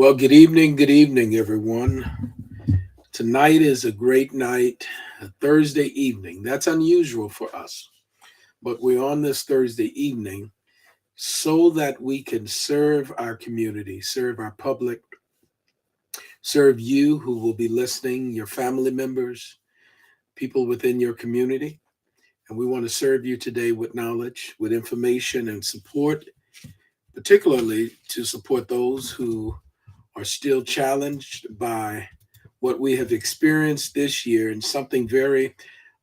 Well, good evening, everyone. Tonight is a great night, a Thursday evening. That's unusual for us, but we're on this Thursday evening so that we can serve our community, serve our public, serve you who will be listening, your family members, people within your community. And we want to serve you today with knowledge, with information, and support, particularly to support those who are still challenged by what we have experienced this year. And something very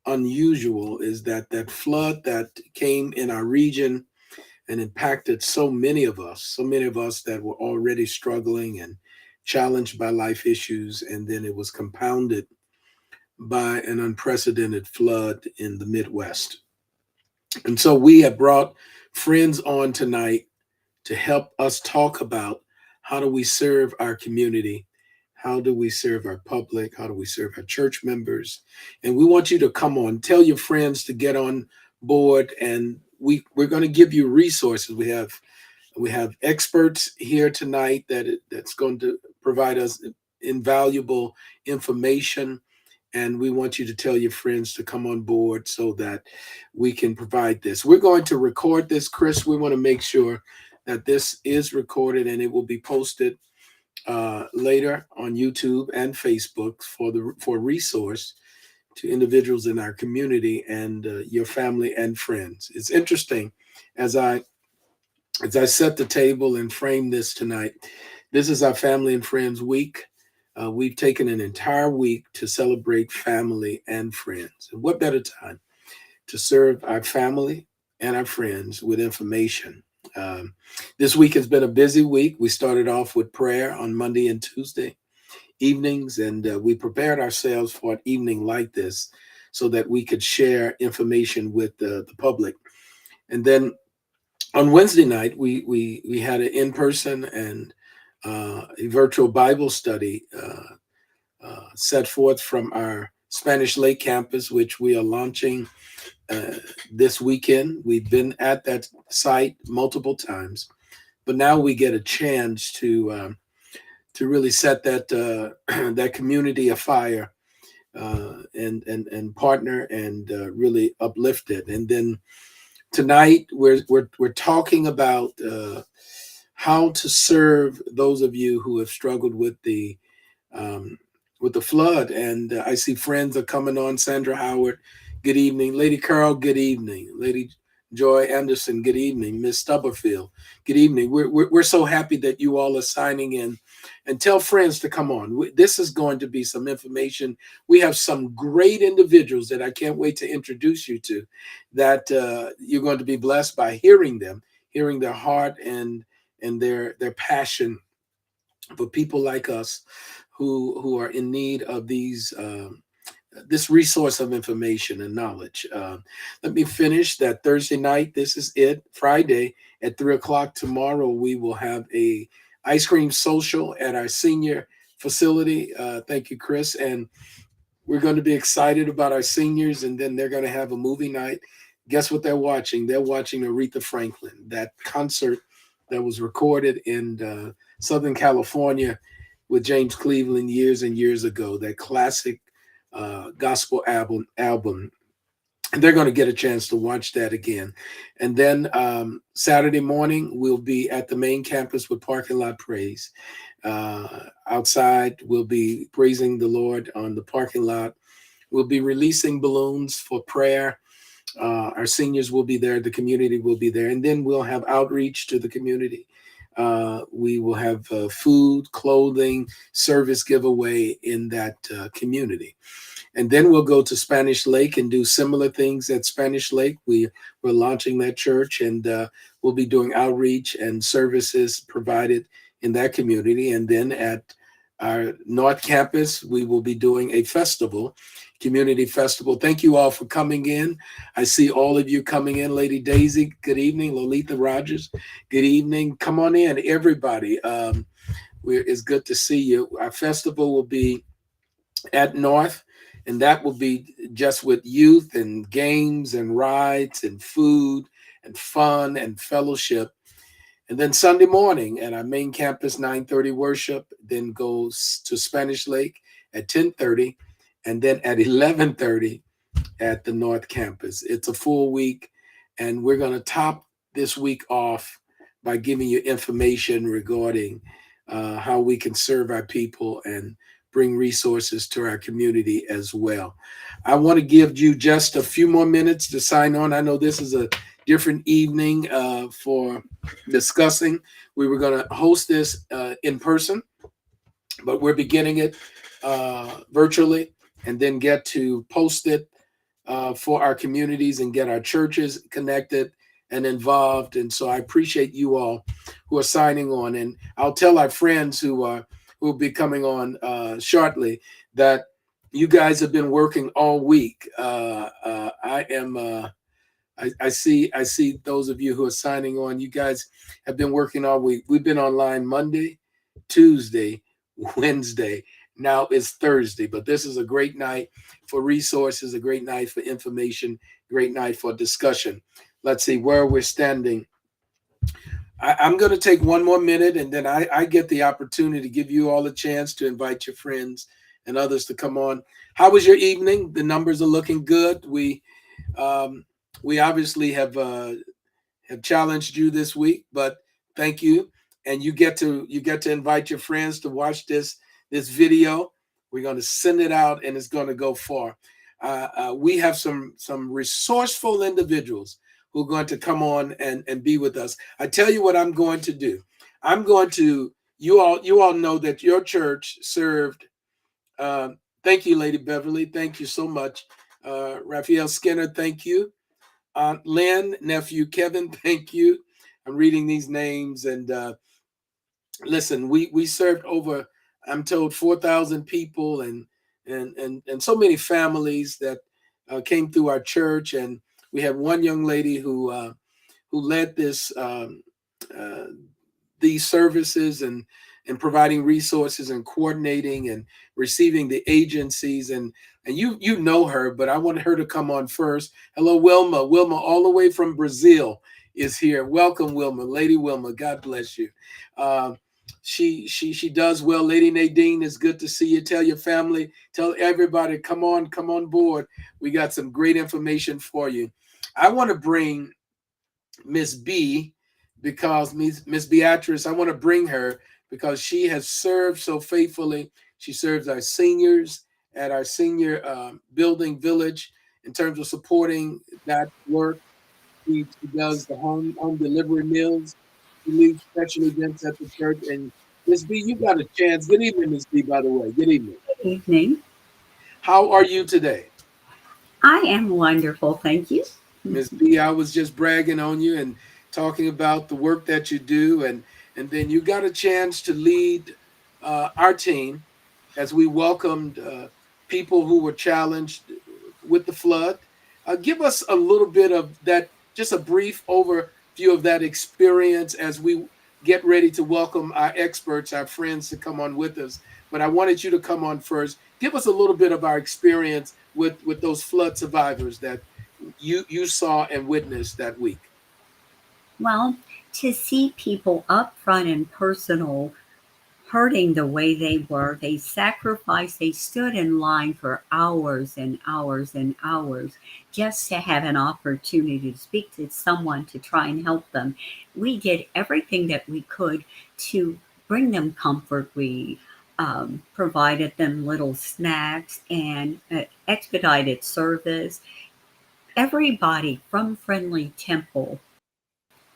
unusual is that flood that came in our region and impacted so many of us that were already struggling and challenged by life issues. And then it was compounded by an unprecedented flood in the Midwest. And so we have brought friends on tonight to help us talk about how do we serve our community, how do we serve our public, how do we serve our church members. And we want you to come on, tell your friends to get on board, and we're going to give you resources. We have experts here tonight that's going to provide us invaluable information, and we want you to tell your friends to come on board so that we can provide this. We're going to record this, Chris. We want to make sure that this is recorded and it will be posted later on YouTube and Facebook for resource to individuals in our community and your family and friends. It's interesting as I set the table and frame this tonight. This is our Family and Friends Week. We've taken an entire week to celebrate family and friends. And what better time to serve our family and our friends with information? This week has been a busy week. We started off with prayer on Monday and Tuesday evenings, and we prepared ourselves for an evening like this so that we could share information with the public. And then on Wednesday night, we had an in-person and a virtual Bible study set forth from our Spanish Lake campus, which we are launching this weekend. We've been at that site multiple times, but now we get a chance to really set that that community afire and partner and really uplift it. And then tonight we're talking about how to serve those of you who have struggled with the flood. And I see friends are coming on. Sandra Howard, good evening. Lady Carol, good evening. Lady Joy Anderson, good evening. Miss Stubberfield, good evening. We're so happy that you all are signing in, and tell friends to come on. This is going to be some information. We have some great individuals that I can't wait to introduce you to, that you're going to be blessed by hearing them, hearing their heart and their passion for people like us who are in need of this resource of information and knowledge. Let me finish that Thursday night. This is it. Friday at 3 o'clock tomorrow, we will have a ice cream social at our senior facility. Thank you, Chris. And we're going to be excited about our seniors, and then they're going to have a movie night. Guess what they're watching? They're watching Aretha Franklin, that concert that was recorded in Southern California with James Cleveland years and years ago, that classic gospel album. And they're going to get a chance to watch that again. And then Saturday morning, we'll be at the main campus with Parking Lot Praise. Outside, we'll be praising the Lord on the parking lot. We'll be releasing balloons for prayer. Our seniors will be there. The community will be there. And then we'll have outreach to the community. We will have food, clothing, service giveaway in that community. And then we'll go to Spanish Lake and do similar things at Spanish Lake. We're launching that church, and we'll be doing outreach and services provided in that community. And then at our North Campus, we will be doing a festival, community festival. Thank you all for coming in. I see all of you coming in. Lady Daisy, good evening. Lolita Rogers, good evening. Come on in, everybody. It's good to see you. Our festival will be at North, and that will be just with youth and games and rides and food and fun and fellowship. And then Sunday morning at our main campus, 9:30 worship, then goes to Spanish Lake at 10:30, and then at 11:30 at the North Campus. It's a full week, and we're going to top this week off by giving you information regarding how we can serve our people and bring resources to our community as well. I want to give you just a few more minutes to sign on. I know this is a different evening for discussing. We were going to host this in person, but we're beginning it virtually and then get to post it for our communities and get our churches connected and involved. And so I appreciate you all who are signing on. And I'll tell our friends who will be coming on shortly that you guys have been working all week. I see those of you who are signing on. You guys have been working all week. We've been online Monday, Tuesday, Wednesday. Now it's Thursday, but this is a great night for resources, a great night for information, great night for discussion. Let's see where we're standing. I'm going to take one more minute, and then I get the opportunity to give you all a chance to invite your friends and others to come on. How was your evening? The numbers are looking good. We obviously have challenged you this week, but thank you. And you get to invite your friends to watch this video. We're going to send it out, and it's going to go far. We have some resourceful individuals who are going to come on and be with us. I tell you what I'm going to do. You all know that your church served. Thank you, Lady Beverly. Thank you so much. Raphael Skinner, thank you. Aunt Lynn, nephew Kevin, thank you. I'm reading these names, and listen, we served over, I'm told, 4,000 people and so many families that came through our church. And we have one young lady who led these services and providing resources and coordinating and receiving the agencies. And you know her, but I want her to come on first. Hello, Wilma. Wilma, all the way from Brazil, is here. Welcome, Wilma. Lady Wilma, God bless you. She does well. Lady Nadine, it's good to see you. Tell your family, tell everybody, come on board. We got some great information for you. I want to bring Miss B, because Miss Beatrice, I want to bring her because she has served so faithfully. She serves our seniors at our senior building village in terms of supporting that work. She does the home delivery meals. She leads special events at the church. And Miss B, you got a chance. Good evening, Miss B, by the way. Good evening. Good evening. How are you today? I am wonderful, thank you. Miss B, I was just bragging on you and talking about the work that you do, and then you got a chance to lead our team as we welcomed people who were challenged with the flood. Give us a little bit of that, just a brief overview of that experience as we get ready to welcome our experts, our friends, to come on with us. But I wanted you to come on first. Give us a little bit of our experience with those flood survivors that you saw and witnessed that week. Well, to see people up front and personal hurting the way they were, they sacrificed, they stood in line for hours and hours and hours just to have an opportunity to speak to someone to try and help them. We did everything that we could to bring them comfort. We provided them little snacks and expedited service. Everybody from Friendly Temple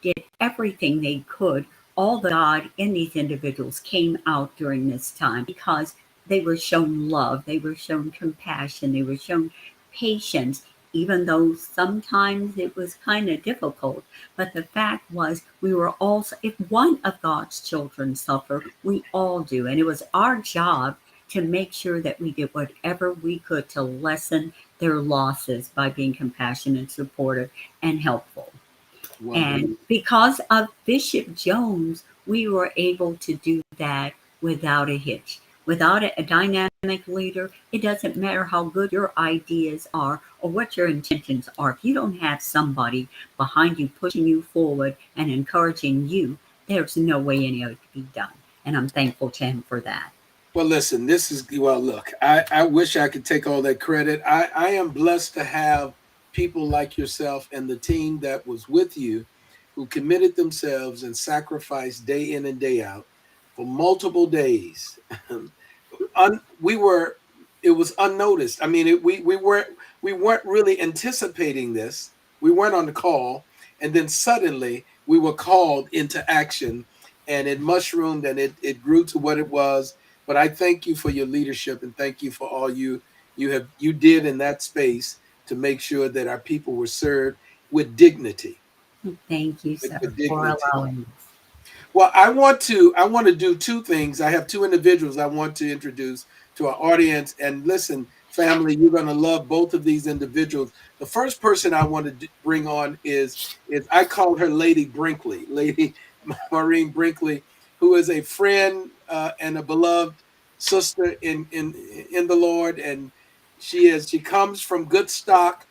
did everything they could. All the God in these individuals came out during this time because they were shown love, they were shown compassion, they were shown patience, even though sometimes it was kind of difficult. But the fact was, we were all, if one of God's children suffer, we all do. And it was our job to make sure that we did whatever we could to lessen their losses by being compassionate, supportive, and helpful. Wow. And because of Bishop Jones, we were able to do that without a hitch. Without a dynamic leader, it doesn't matter how good your ideas are or what your intentions are. If you don't have somebody behind you pushing you forward and encouraging you, there's no way any of it could be done. And I'm thankful to him for that. Well, listen, look, I wish I could take all that credit. I am blessed to have people like yourself and the team that was with you who committed themselves and sacrificed day in and day out for multiple days. We were, it was unnoticed. I mean, we weren't really anticipating this. We weren't on the call, and then suddenly we were called into action, and it mushroomed and it grew to what it was. But I thank you for your leadership, and thank you for all you did in that space to make sure that our people were served with dignity. Thank you, With, sir, with for dignity. allowing us. Well, I want to do two things. I have two individuals I want to introduce to our audience. And listen, family, you're going to love both of these individuals. The first person I want to bring on is I call her Lady Brinkley, Lady Maureen Brinkley, who is a friend and a beloved sister in the Lord, and she comes from good stock.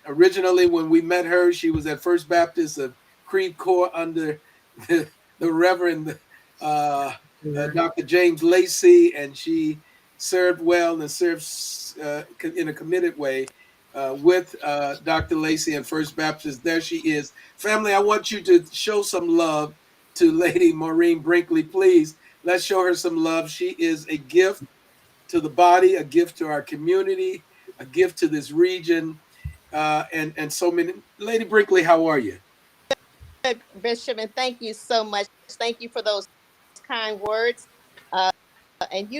Originally, when we met her, she was at First Baptist of Creve Coeur under the Reverend Dr. James Lacey, and she served well and served in a committed way with Dr. Lacey and First Baptist. There she is. Family, I want you to show some love to Lady Maureen Brinkley. Please, let's show her some love. She is a gift to the body, a gift to our community, a gift to this region, and so many. Lady Brinkley, how are you? Bishop, and thank you so much. Thank you for those kind words. Uh, and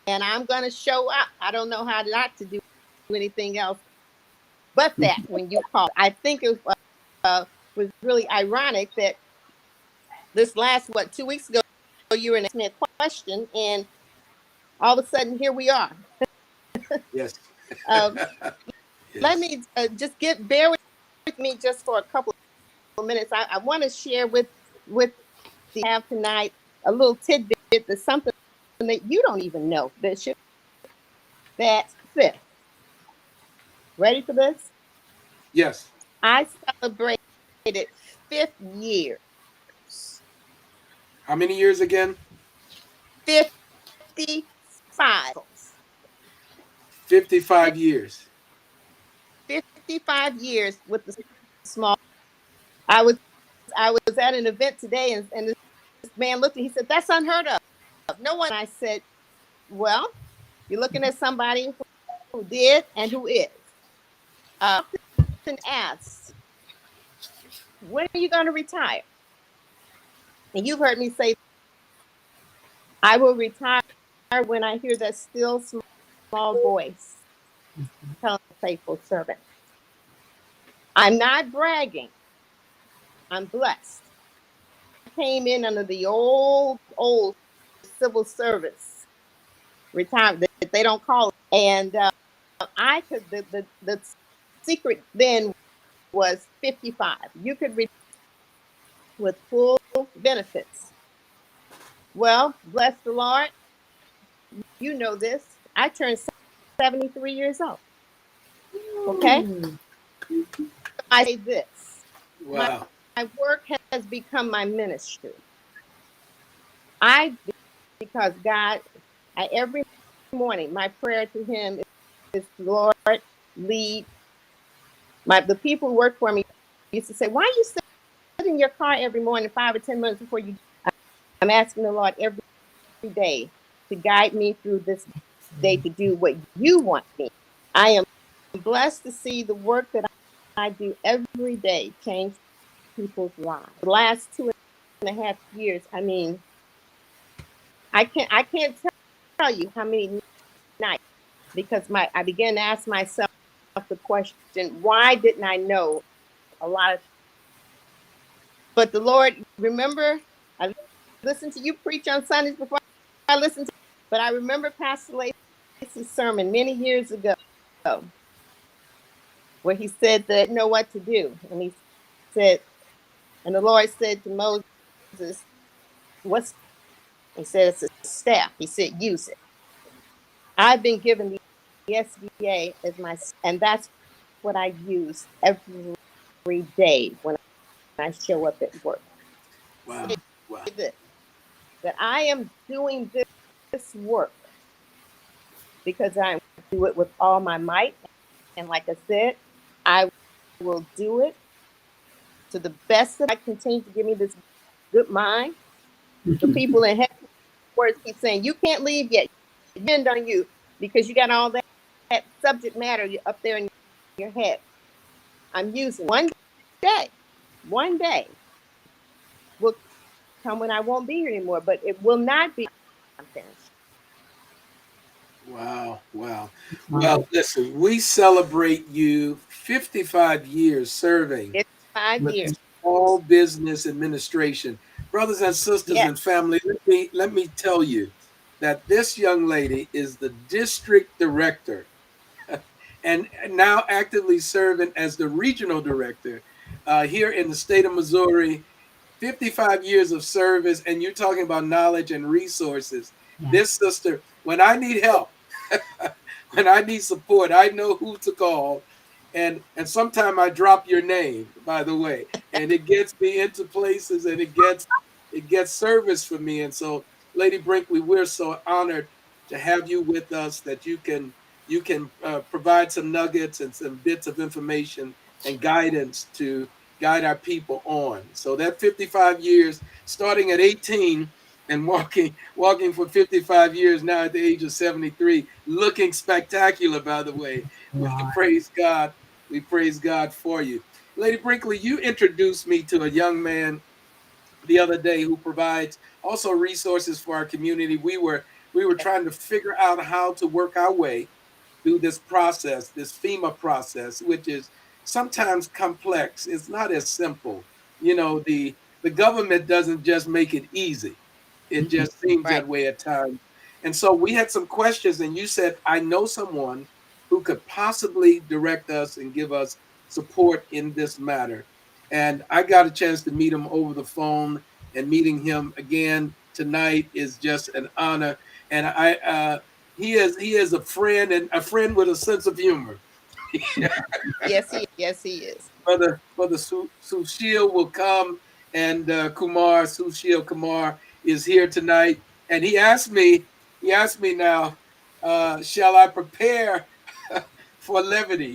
and I'm going to show up. I don't know how not to do anything else but that when you call. I think it was really ironic that this last, 2 weeks ago, you were asking me a question, and all of a sudden, here we are. Yes. Um, Let Yes. me just bear with me just for a couple of minutes. I want to share with the have tonight a little tidbit that's something that you don't even know, Bishop. That fifth. Ready for this? Yes. I celebrated 5th years. How many years again? 55. 55 years. 55 years with the small. I was I was at an event today, and this man looked at me. He said, "That's unheard of. No one." I said, "Well, you're looking at somebody who did and who is." Often asked, "When are you going to retire?" And you've heard me say, "I will retire when I hear that still small voice telling the faithful servant." I'm not bragging. I'm blessed. I came in under the old civil service retirement that they don't call it, and I could the secret then was 55. You could retire with full benefits. Well, bless the Lord. You know this. I turned 73 years old. Okay. I say this. My, Wow. my work has become my ministry. I, because God, every morning, my prayer to Him is, Lord, lead. The people who work for me used to say, "Why you sit in your car every morning, 5 or 10 minutes before you?" I'm asking the Lord every day to guide me through this day to do what you want me. I am blessed to see the work that I do every day change people's lives. The last 2.5 years, I mean, I can't tell you how many nights, because I began to ask myself the question, why didn't I know a lot of? But the Lord, remember, I listened to you preach on Sundays before I listened to, but I remember Pastor Lacey's sermon many years ago, where he said that know what to do, and he said, and the Lord said to Moses, "What's?" He said, "It's a staff." He said, "Use it." I've been given the SBA as my, and that's what I use every day when I show up at work. Wow. say Wow. this, that I am doing this work because I do it with all my might. And like I said, I will do it to the best that I continue to give me this good mind. The people in headquarters keep saying, you can't leave yet. Depend on you because you got all that subject matter up there in your head. I'm using day, one day will come when I won't be here anymore, but it will not be. I'm finished. Wow. Wow. Wow. Well, listen, we celebrate you 55 years serving It's 5 years. with small business administration. Brothers and sisters Yes. and family, let me tell you that this young lady is the district director and now actively serving as the regional director here in the state of Missouri. 55 years of service, and you're talking about knowledge and resources. Yeah. This sister, when I need help, when I need support, I know who to call. And sometimes I drop your name, by the way, and it gets me into places and it gets service for me. And so, Lady Brinkley, we're so honored to have you with us that you can provide some nuggets and some bits of information and guidance to guide our people on. So that 55 years, starting at 18 and walking for 55 years now at the age of 73, looking spectacular, by the way. We Right. praise God. We praise God for you. Lady Brinkley, you introduced me to a young man the other day who provides also resources for our community. We were trying to figure out how to work our way through this process, this FEMA process, which is sometimes complex. It's not as simple. The government doesn't just make it easy. It just seems Right. that way at times. And so we had some questions, and you said, I know someone who could possibly direct us and give us support in this matter. And I got a chance to meet him over the phone, and meeting him again tonight is just an honor. And he is a friend, and a friend with a sense of humor. Yes, he. Yes, he is. Brother Sushil will come, and Sushil Kumar is here tonight, and he asked me now, shall I prepare for levity?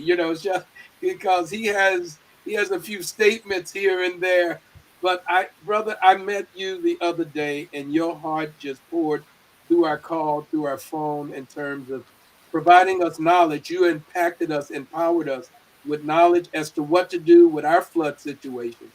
Because he has a few statements here and there. But brother, I met you the other day, and your heart just poured through our call, through our phone, in terms of providing us knowledge. You impacted us, empowered us with knowledge as to what to do with our flood situation.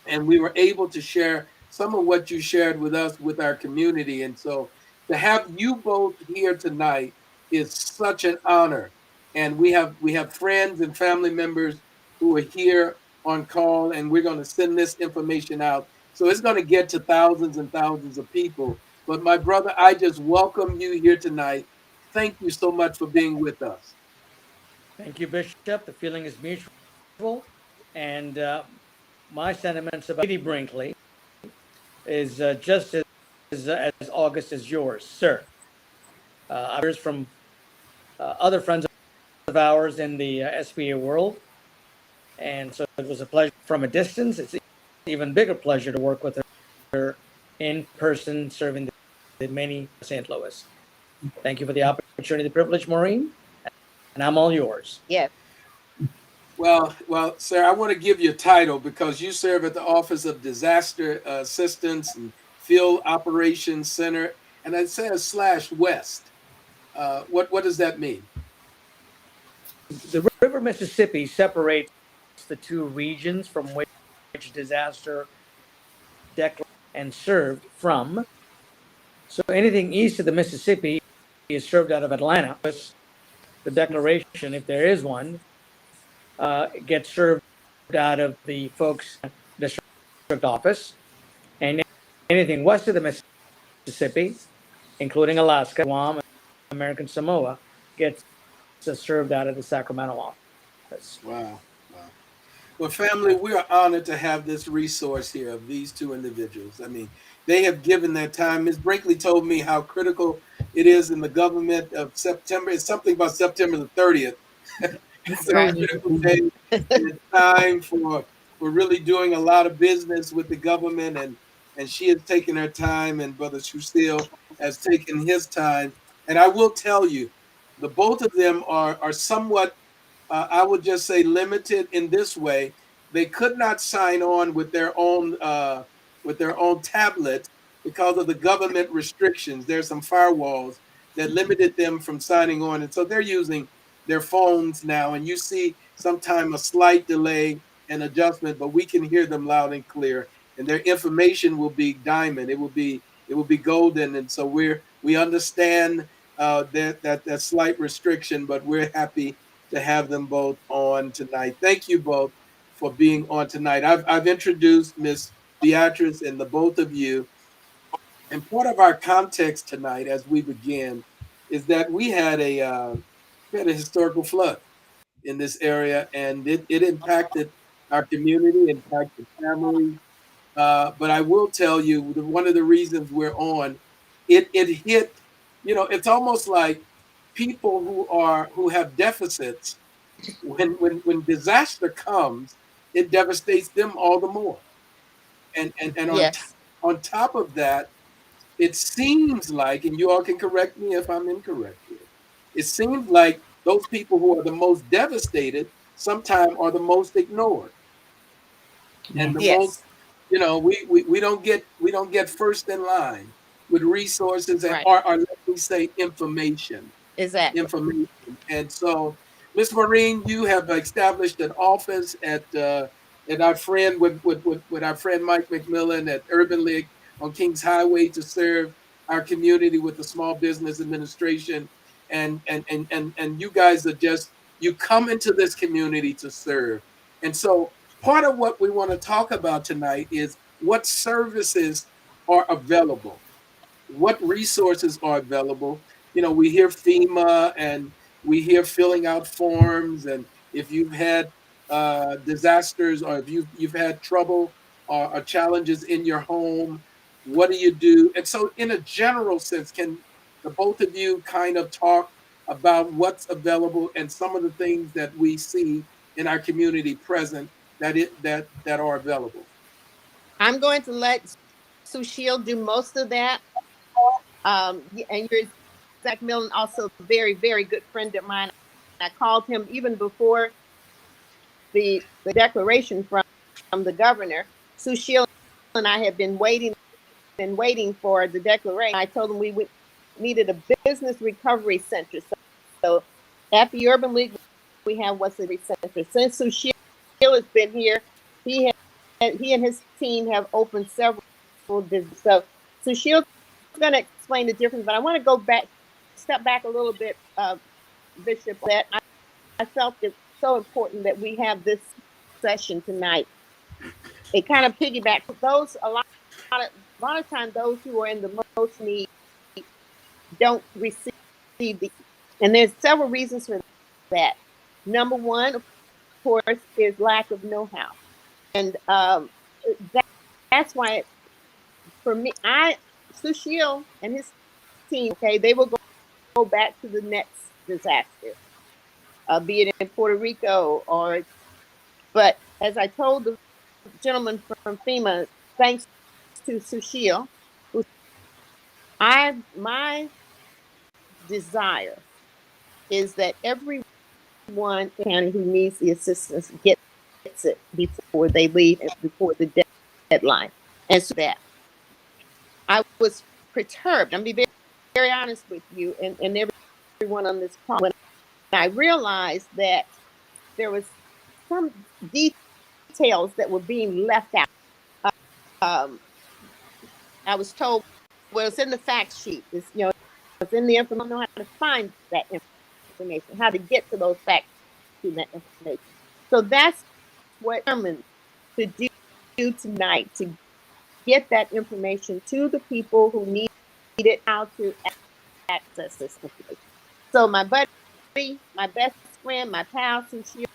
And we were able to share some of what you shared with us with our community. And so to have you both here tonight is such an honor. And we have friends and family members who are here on call, and we're going to send this information out. So it's going to get to thousands and thousands of people. But my brother, I just welcome you here tonight. Thank you so much for being with us. Thank you, Bishop. The feeling is mutual. And my sentiments about Lady Brinkley is just as August as yours, sir. I've heard from other friends of ours in the SBA world. And so it was a pleasure from a distance. It's an even bigger pleasure to work with her in person, serving the many St. Louis. Thank you for the opportunity, the privilege, Maureen. And I'm all yours. Yes. Well, sir, I want to give you a title because you serve at the Office of Disaster Assistance and Field Operations Center, and it says /West. What does that mean? The River Mississippi separates the two regions from which disaster declared and served from. So anything east of the Mississippi is served out of Atlanta. The declaration, if there is one, gets served out of the folks district office, and anything west of the Mississippi, including Alaska, Guam, American Samoa, gets served out of the Sacramento office. Wow. Wow. Well, family, we are honored to have this resource here of these two individuals. I mean, they have given their time. Ms. Brinkley told me how critical it is in the government of September. It's something about September the 30th. It's a Right. critical day and time for really doing a lot of business with the government. and she has taken her time, and Brother Shusil has taken his time. And I will tell you, the both of them are somewhat, I would just say, limited in this way. They could not sign on with their own tablets because of the government restrictions. There's some firewalls that limited them from signing on, and so they're using their phones now. And you see sometime a slight delay and adjustment, but we can hear them loud and clear. And their information will be diamond. It will be golden. And so we understand that slight restriction, but we're happy to have them both on tonight. Thank you both for being on tonight. I've introduced Miss Beatrice and the both of you. And part of our context tonight, as we begin, is that we had a historical flood in this area, and it impacted our community, impacted families. But I will tell you, one of the reasons we're on, it hit. It's almost like people who have deficits. When disaster comes, it devastates them all the more. And Yes. on top of that, it seems like, and you all can correct me if I'm incorrect here, it seems like those people who are the most devastated sometimes are the most ignored and the most, Yes. we don't get first in line with resources and Right. or let me say Exactly. information. And so, Ms. Maureen, you have established an office at our friend with our friend Mike McMillan at Urban League on Kings Highway to serve our community with the Small Business Administration. And you guys are just, you come into this community to serve. And so part of what we want to talk about tonight is what services are available, what resources are available. We hear FEMA and we hear filling out forms, and if you've had disasters or if you've had trouble or challenges in your home, what do you do? And so, in a general sense, can the both of you kind of talk about what's available and some of the things that we see in our community present that are available? I'm going to let Sushil do most of that. And you're Zach Millen, also a very, very good friend of mine. I called him even before the declaration from the governor. Sushil and I have been waiting and waiting for the declaration. I told him needed a business recovery center. So at the Urban League, we have what's a center. Since Sushil has been here, he and his team have opened several. So Sushil is going to explain the difference, but I want to step back a little bit, Bishop. That I felt it so important that we have this session tonight. It kind of piggybacks those a lot of times those who are in the most need don't receive and there's several reasons for that. Number one, of course, is lack of know-how, and that's why for me, Sushil and his team, okay, they will go back to the next disaster, be it in Puerto Rico but as I told the gentleman from FEMA, thanks to Sushil, my desire is that everyone in the county who needs the assistance gets it before they leave and before the deadline. And so that I was perturbed. I'm being very, very honest with you and everyone on this call when I realized that there was some details that were being left out. Um, I was told, well, it's in the fact sheet. It's in the information. I don't know how to find that information, how to get to those facts to that information. So that's what I'm determined to do tonight, to get that information to the people who need it, how to access this information. So my buddy, my best friend, my pal, since you.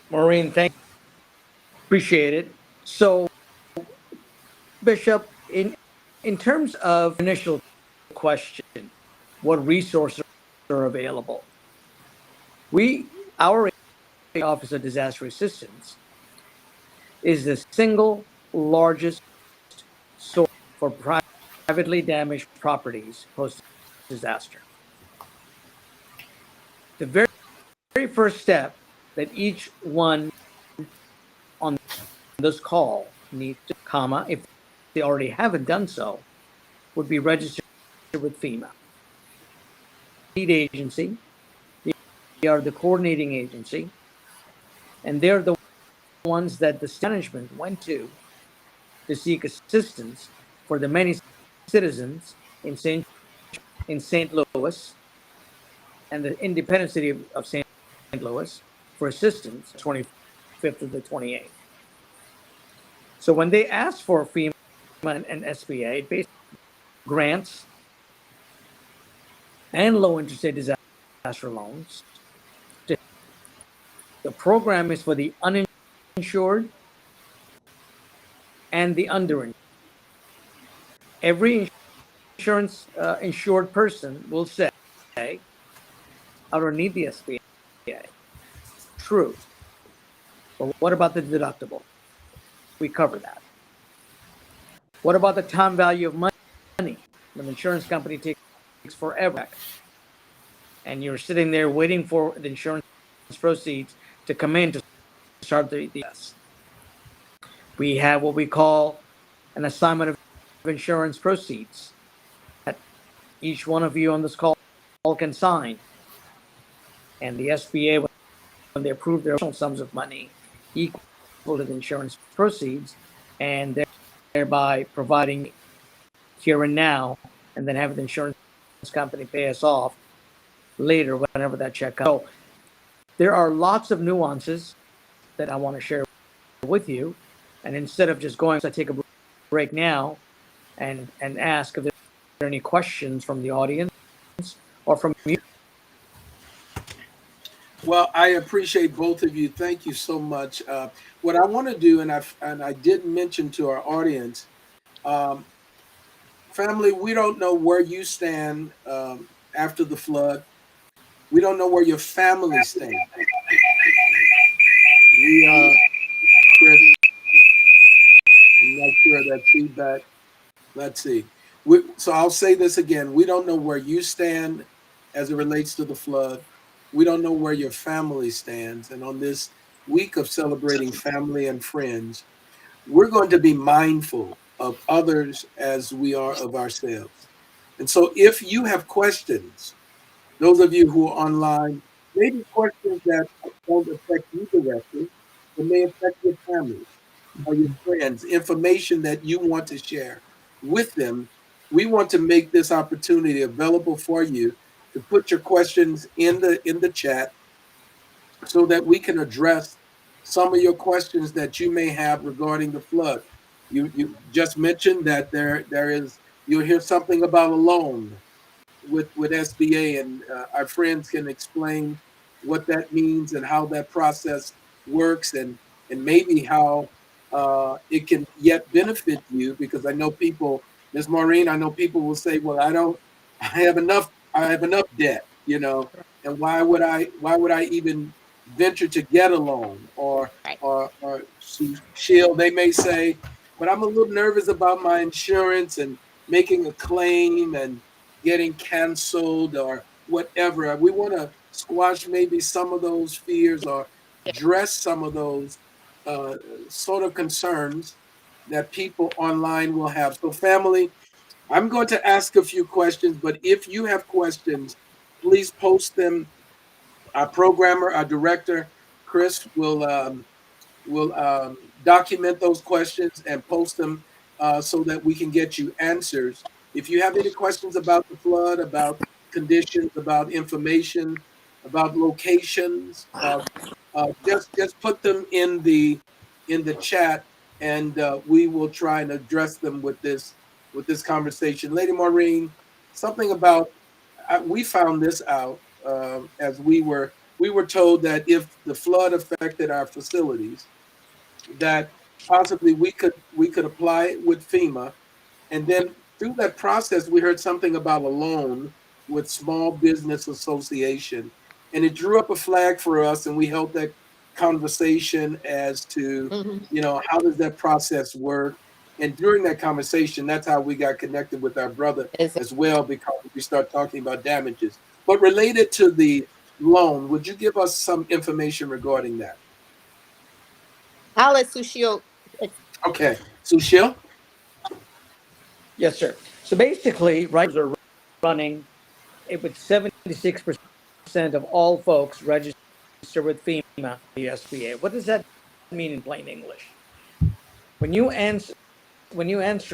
Maureen, thank you. Appreciate it. So, Bishop, in terms of initial question, what resources are available? Our Office of Disaster Assistance is the single largest source for privately damaged properties post-disaster. The very first step that each one on this call needs to, if they already haven't done so, would be registered with FEMA. Lead agency, they are the coordinating agency, and they're the ones that the management went to seek assistance for the many citizens in St. Louis and the independent city of St. Louis for assistance 25th to the 28th. So when they asked for FEMA and SBA, basically grants and low interest rate disaster loans, the program is for the uninsured and the underinsured. Every insurance insured person will say, I don't need the SBA. True. But what about the deductible? We cover that. What about the time value of money? When the insurance company takes forever and you're sitting there waiting for the insurance proceeds to come in to start the yes. We have what we call an assignment of insurance proceeds that each one of you on this call can sign. And the SBA, when they approve their sums of money equal to the insurance proceeds, and thereby providing here and now, and then have the insurance company pay us off later whenever that check comes. So there are lots of nuances that I want to share with you. And instead of just going, I take a break now and ask if there are any questions from the audience or from you. Well, I appreciate both of you. Thank you so much. What I want to do, and I did mention to our audience, family, we don't know where you stand after the flood. We don't know where your family stands. Chris, I'm not sure of that feedback. Let's see. So I'll say this again. We don't know where you stand as it relates to the flood. We don't know where your family stands. And on this week of celebrating family and friends, we're going to be mindful of others as we are of ourselves. And so if you have questions, those of you who are online, maybe questions that don't affect you directly, but may affect your family or your friends, information that you want to share with them, we want to make this opportunity available for you to put your questions in the chat so that we can address some of your questions that you may have regarding the flood. You just mentioned that there is, you'll hear something about a loan with SBA, and our friends can explain what that means and how that process works, and maybe how it can yet benefit you, because I know people, Ms. Maureen, I know people will say, well, I have enough debt, and why would I even venture to get a loan or Shield, they may say, but I'm a little nervous about my insurance and making a claim and getting canceled or whatever. We want to squash maybe some of those fears or address some of those sort of concerns that people online will have. So family, I'm going to ask a few questions, but if you have questions, please post them. Our programmer, our director, Chris, will document those questions and post them so that we can get you answers. If you have any questions about the flood, about conditions, about information, about locations, just put them in the chat, and we will try and address them with this conversation. Lady Maureen, something about we found this out as we were told that if the flood affected our facilities, that possibly we could apply it with FEMA, and then through that process we heard something about a loan with Small Business Association, and it drew up a flag for us, and we held that conversation as to, Mhm. how does that process work? And during that conversation, that's how we got connected with our brother as well, because we start talking about damages. But related to the loan, would you give us some information regarding that? I'll let Sushil. Okay, Sushil? Yes, sir. So basically, writers are running it with 76% of all folks register with FEMA, the SBA. What does that mean in plain English? When you answer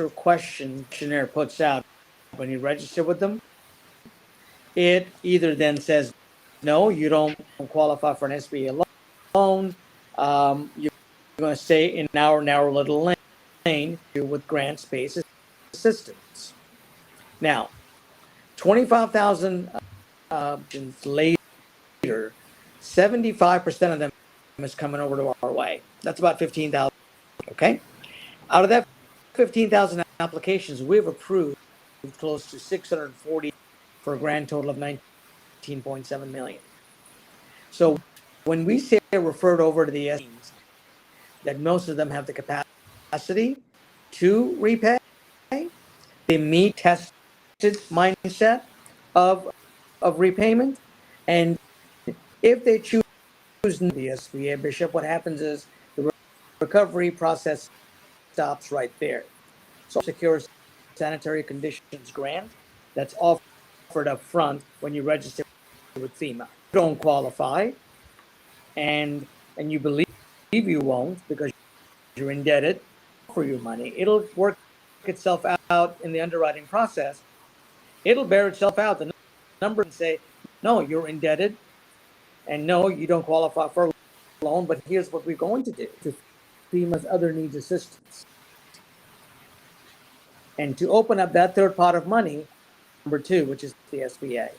a questionnaire puts out when you register with them, it either then says no, you don't qualify for an SBA loan. You're going to stay in our narrow little lane with grants-based assistance. Now, 25,000 later, 75% of them is coming over to our way. That's about 15,000. Okay. Out of that 15,000 applications, we've approved close to 640 for a grand total of 19.7 million. So when we say referred over to the SBAs, that most of them have the capacity to repay, they meet tested mindset of repayment, and if they choose the SBA, Bishop, what happens is the recovery process stops right there. So secure sanitary conditions grant that's offered up front when you register with FEMA. You don't qualify, and you believe you won't because you're indebted for your money. It'll work itself out in the underwriting process. It'll bear itself out. The number and say, no, you're indebted, and no, you don't qualify for a loan, but here's what we're going to do to FEMA's other needs assistance. And to open up that third pot of money, number two, which is the SBA.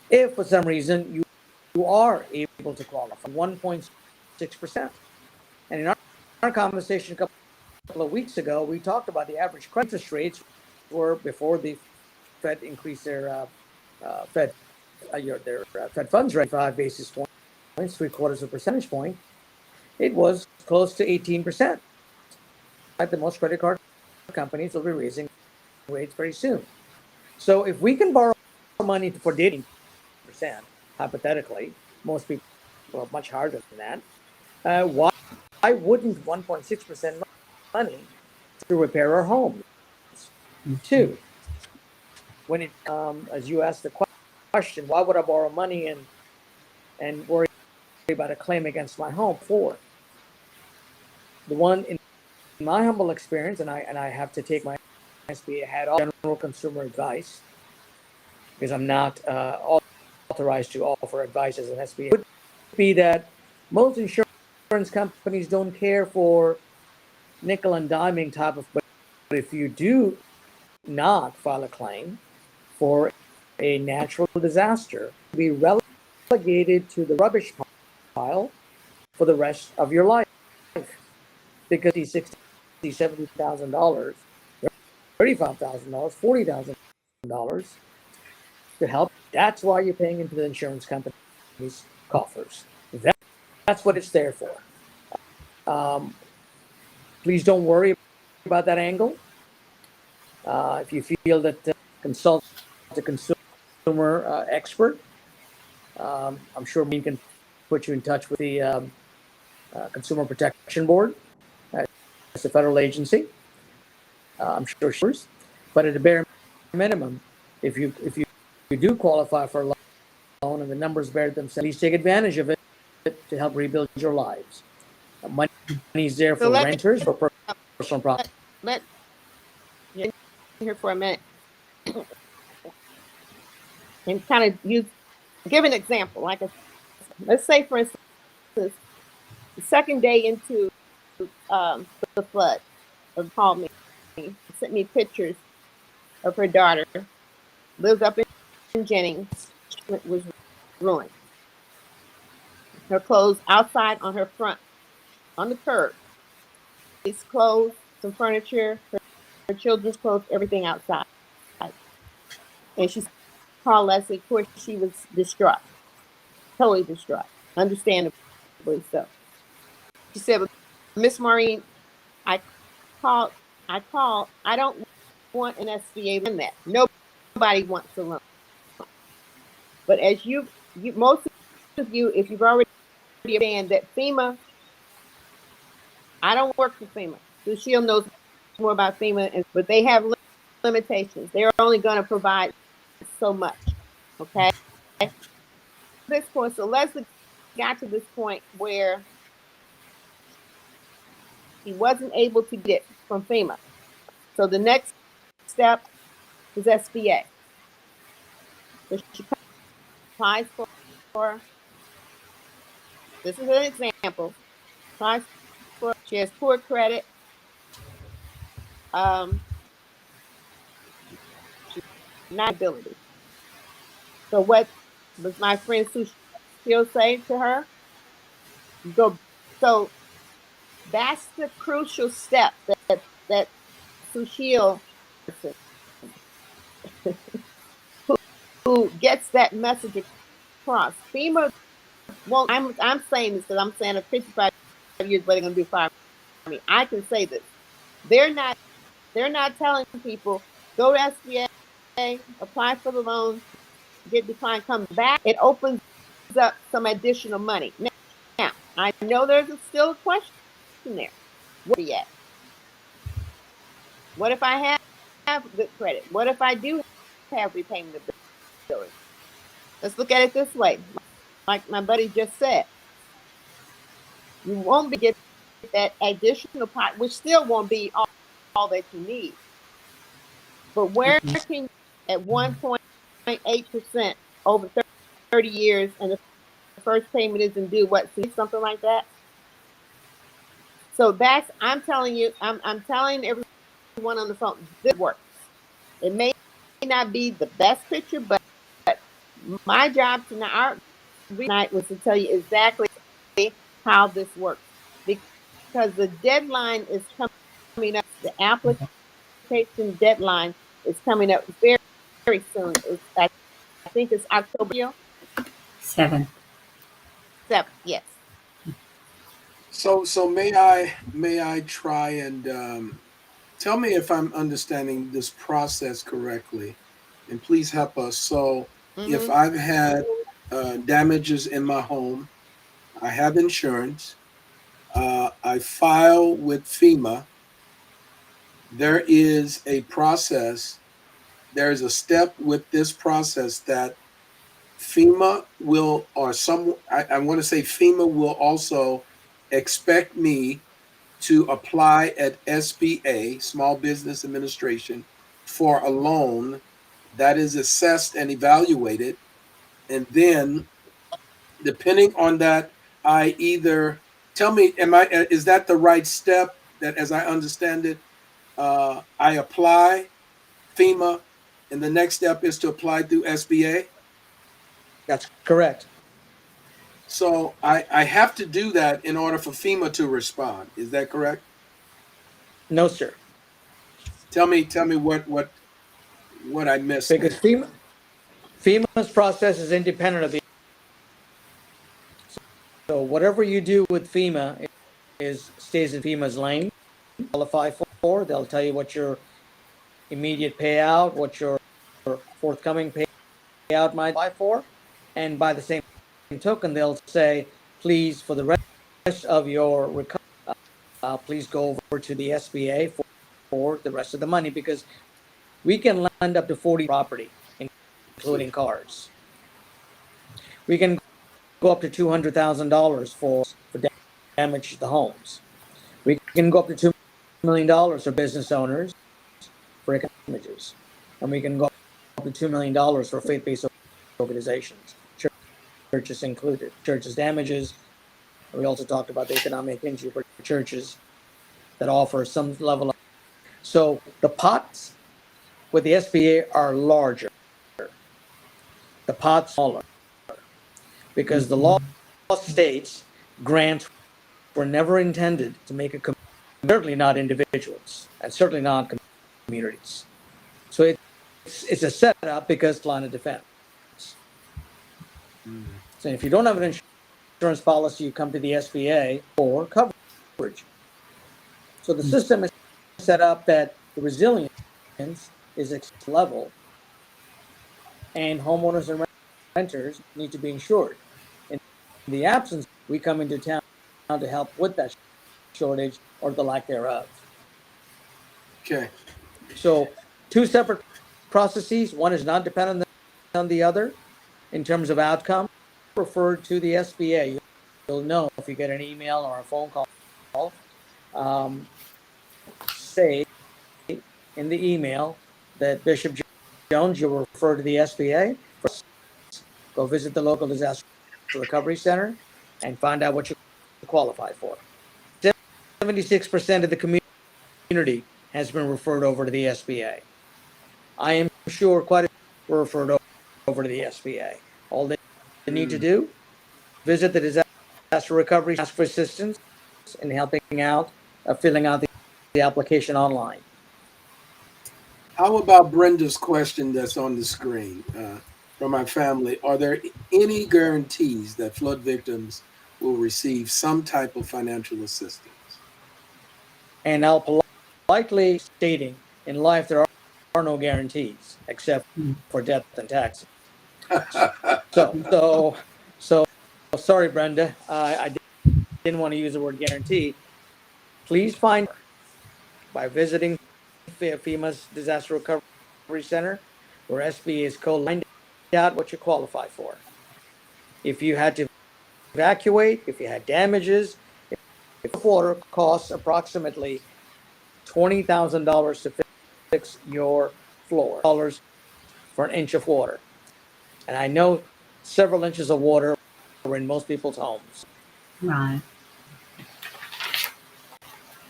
If for some reason you are able to qualify, 1.6%. And in our conversation a couple of weeks ago, we talked about the average credit interest rates were before the Fed increased their Fed funds rate 5 basis points, 3/4 of a percentage point. It was close to 18%. Like the most credit card companies will be raising rates very soon. So if we can borrow money for dating percent, hypothetically, most people are much higher than that. Why wouldn't 1.6% money to repair our homes? Two, when it as you asked the question, why would I borrow money and worry about a claim against my home? For the one in my humble experience, and I have to take my SBA hat off, general consumer advice, because I'm not authorized to offer advice as an SBA, would be that most insurance companies don't care for nickel and diming type of, but if you do not file a claim for a natural disaster, be relegated to the rubbish pile for the rest of your life, because $60,000, $70,000, $35,000, $40,000 to help. That's why you're paying into the insurance company's coffers. That's what it's there for. Please don't worry about that angle. If you feel that consult a consumer expert, I'm sure we can put you in touch with the Consumer Protection Board. It's a federal agency. I'm sure, but at a bare minimum, if you do qualify for a loan and the numbers bear themselves, please take advantage of it to help rebuild your lives. Money is there for renters, for personal property. Let here for a minute and kind of give an example. Let's say, for instance, the second day into the flood, called me, sent me pictures of her daughter, lived up in Jennings, was ruined. Her clothes outside on her front, on the curb. It's clothes, some furniture, her children's clothes, everything outside. And she called Leslie. Of course, she was distraught, totally distraught, understandable. So she said, Miss Maureen, I called. I don't want an SBA in that. Nobody wants a loan. But as you most of you, if you've already understand that FEMA, I don't work for FEMA. Lucille knows more about FEMA, but they have limitations. They're only going to provide so much. Okay. At this point, so Leslie got to this point where he wasn't able to get from FEMA. So the next step is SBA. So she applies for this is an example. Applies for, she has poor credit. She's not ability. So what does my friend Sushil say to her? Go. So that's the crucial step that Sushil, who gets that message across. FEMA won't. I'm saying this because I'm saying at 55 years, what they're going to do for me. I can say this. They're not telling people go to SBA, apply for the loan, get declined, come back. It opens up some additional money. Now I know there's still a question there. Where are you at? What if I have good credit? What if I do have repayment ability? Let's look at it this way. Like my buddy just said, you won't be getting that additional pot, which still won't be all that you need. But where can you at 1.8% over 30 years and the first payment isn't due, what, something like that? So that's, I'm telling you, I'm telling everyone on the phone, this works. It may not be the best picture, but my job tonight was to tell you exactly how this works. Because the deadline is coming up, the application deadline is coming up very, very soon. I think it's October 7. 7th, yes. So may I try and tell me if I'm understanding this process correctly, and please help us. So if I've had damages in my home, I have insurance, I file with FEMA, there is a process, there's a step with this process that FEMA will, or I want to say FEMA will also expect me to apply at SBA, Small Business Administration, for a loan that is assessed and evaluated. And then, depending on that, I either tell me, is that the right step? That, as I understand it, I apply FEMA, and the next step is to apply through SBA. That's correct. So I have to do that in order for FEMA to respond. Is that correct? No, sir. Tell me what I missed. Because FEMA's process is independent of the. So whatever you do with FEMA stays in FEMA's lane. Qualify for. They'll tell you what your immediate payout, what your forthcoming payout might apply for, and by the same token, they'll say, please, for the rest of your recovery, please go over to the SBA for the rest of the money, because we can lend up to 40 property, including cars. We can go up to $200,000 for damage to the homes. We can go up to $2 million for business owners for damages, and we can go up to $2 million for faith-based organizations, churches included. Churches damages. We also talked about the economic injury for churches that offer some level of. So the pots with the SBA are larger. The pots smaller, because the law states grants were never intended to make a community, certainly not individuals, and certainly not communities. So it's a setup because line of defense. So if you don't have an insurance policy, you come to the SBA for coverage. So the system is set up that the resilience is at level, and homeowners and renters need to be insured. In the absence, we come into town to help with that shortage or the lack thereof. Okay. So two separate processes. One is not dependent on the other in terms of outcome. Referred to the SBA. You'll know if you get an email or a phone call. Say in the email that Bishop Jones, you'll refer to the SBA. First, go visit the local disaster recovery center and find out what you qualify for. 76% of the community has been referred over to the SBA. I am sure quite a few were referred over to the SBA. All they need to do, visit the disaster recovery, ask for assistance in helping out, filling out the application online. How about Brenda's question that's on the screen from my family? Are there any guarantees that flood victims will receive some type of financial assistance? And I'll politely stating, in life there are no guarantees except for death and taxes. So sorry, Brenda, I didn't want to use the word guarantee. Please find by visiting FEMA's Disaster Recovery Center, where SBA is find out what you qualify for. If you had to evacuate, if you had damages, if water costs approximately $20,000 to fix your floor, dollars for an inch of water. And I know several inches of water are in most people's homes. Right.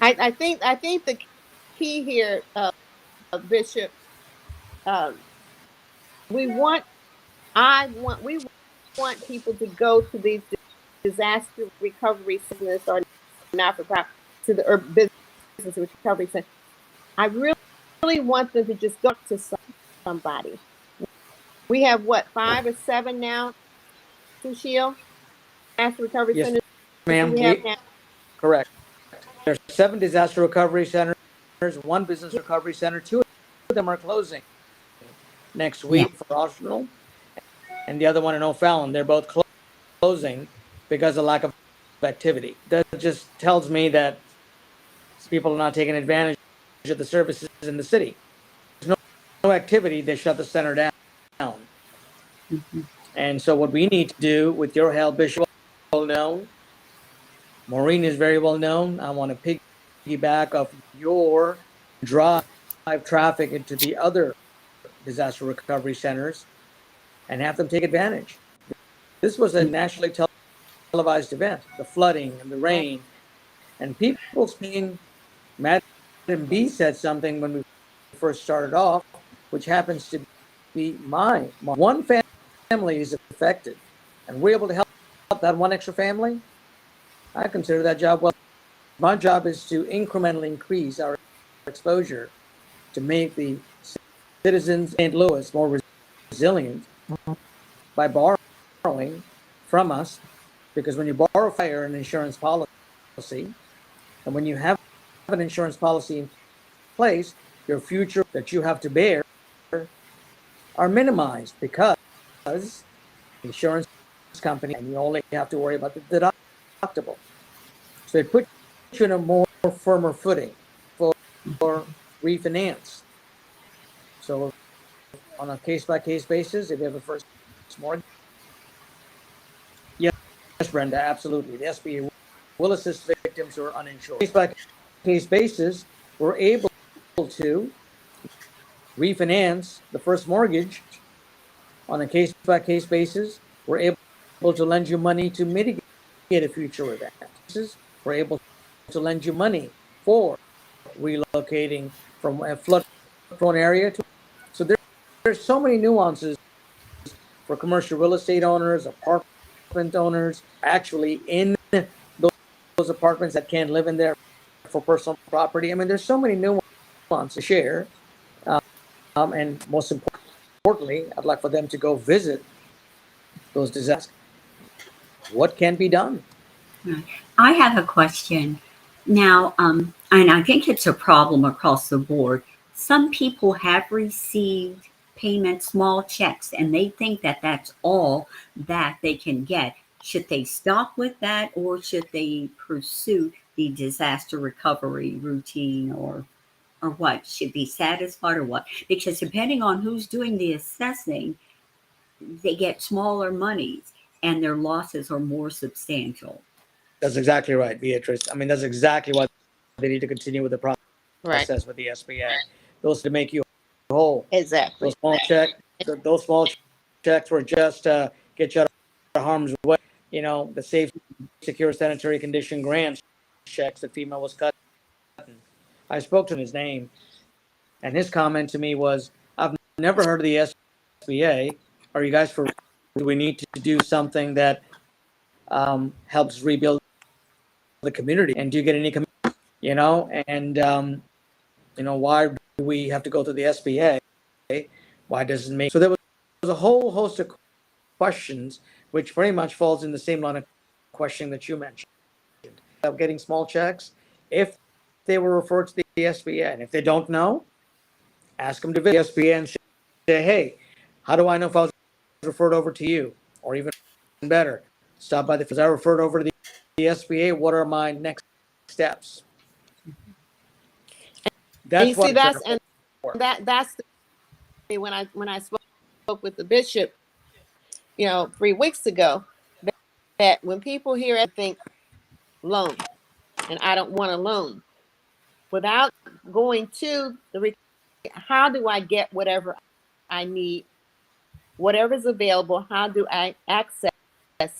I think the key here, Bishop, we want people to go to these disaster recovery centers or not for profit to the urban business recovery center. I really want them to just go to somebody. We have what, 5 or 7 now, Sushil? Disaster recovery centers. Ma'am, we have now? Correct. There's 7 disaster recovery centers, 1 business recovery center. 2 of them are closing next week for Arsenal, and the other one in O'Fallon. They're both closing because of lack of activity. That just tells me that people are not taking advantage of the services in the city. There's no activity, they shut the center down. Mm-hmm. And so what we need to do, with your help, Bishop, well known, Maureen is very well known. I want to piggyback off your drive traffic into the other disaster recovery centers and have them take advantage. This was a nationally televised event, the flooding and the rain, and people saying, Madam B said something when we first started off, which happens to be my one family is affected, and we're able to help that one extra family. I consider that job well. My job is to incrementally increase our exposure to make the citizens of St. Louis more resilient by borrowing from us, because when you borrow fire an insurance policy, and when you have an insurance policy in place, your future that you have to bear are minimized because insurance company, and you only have to worry about the deductible. So it puts you in a more firmer footing for refinance. So on a case-by-case basis, if you have a first mortgage, yes, Brenda, absolutely. The SBA will assist victims who are uninsured. Case-by-case basis, we're able to refinance the first mortgage. On a case-by-case basis, we're able to lend you money to mitigate a future event. We're able to lend you money for relocating from a flood-prone area to. So there's so many nuances for commercial real estate owners, apartment owners, actually in those apartments that can't live in there for personal property. I mean, there's so many nuances to share, and most importantly, I'd like for them to go visit those disasters. what can be done. I have a question. Now, and I think it's a problem across the board. Some people have received payment, small checks, and they think that that's all that they can get. Should they stop with that, or should they pursue the disaster recovery routine, or what? Should be satisfied or what? Because depending on who's doing the assessing, they get smaller monies and their losses are more substantial. That's exactly right, Beatrice. I mean, that's exactly why they need to continue with the Right. process with the SBA. Those to make you whole. Exactly. Those small checks were just get you out of harm's way. You know, the safe, secure, sanitary condition grants checks that FEMA was cutting. I spoke to his name, and his comment to me was, "I've never heard of the SBA. Are you guys for? Do we need to do something that helps rebuild the community? And do you get any, you know, and you know, why do we have to go to the SBA? Why doesn't it make so?" There was a whole host of questions, which very much falls in the same line of questioning that you mentioned of getting small checks. If they were referred to the SBA, and if they don't know, ask them to visit the SBA and say, "Hey, how do I know if I was referred over to you?" Or even better, stop by the. Was I referred over to the SBA? What are my next steps? And you That's see, what that's the, when I spoke with the bishop, 3 weeks ago, that when people hear it, think loan, and I don't want a loan, without going to how do I get whatever I need, whatever's available? How do I access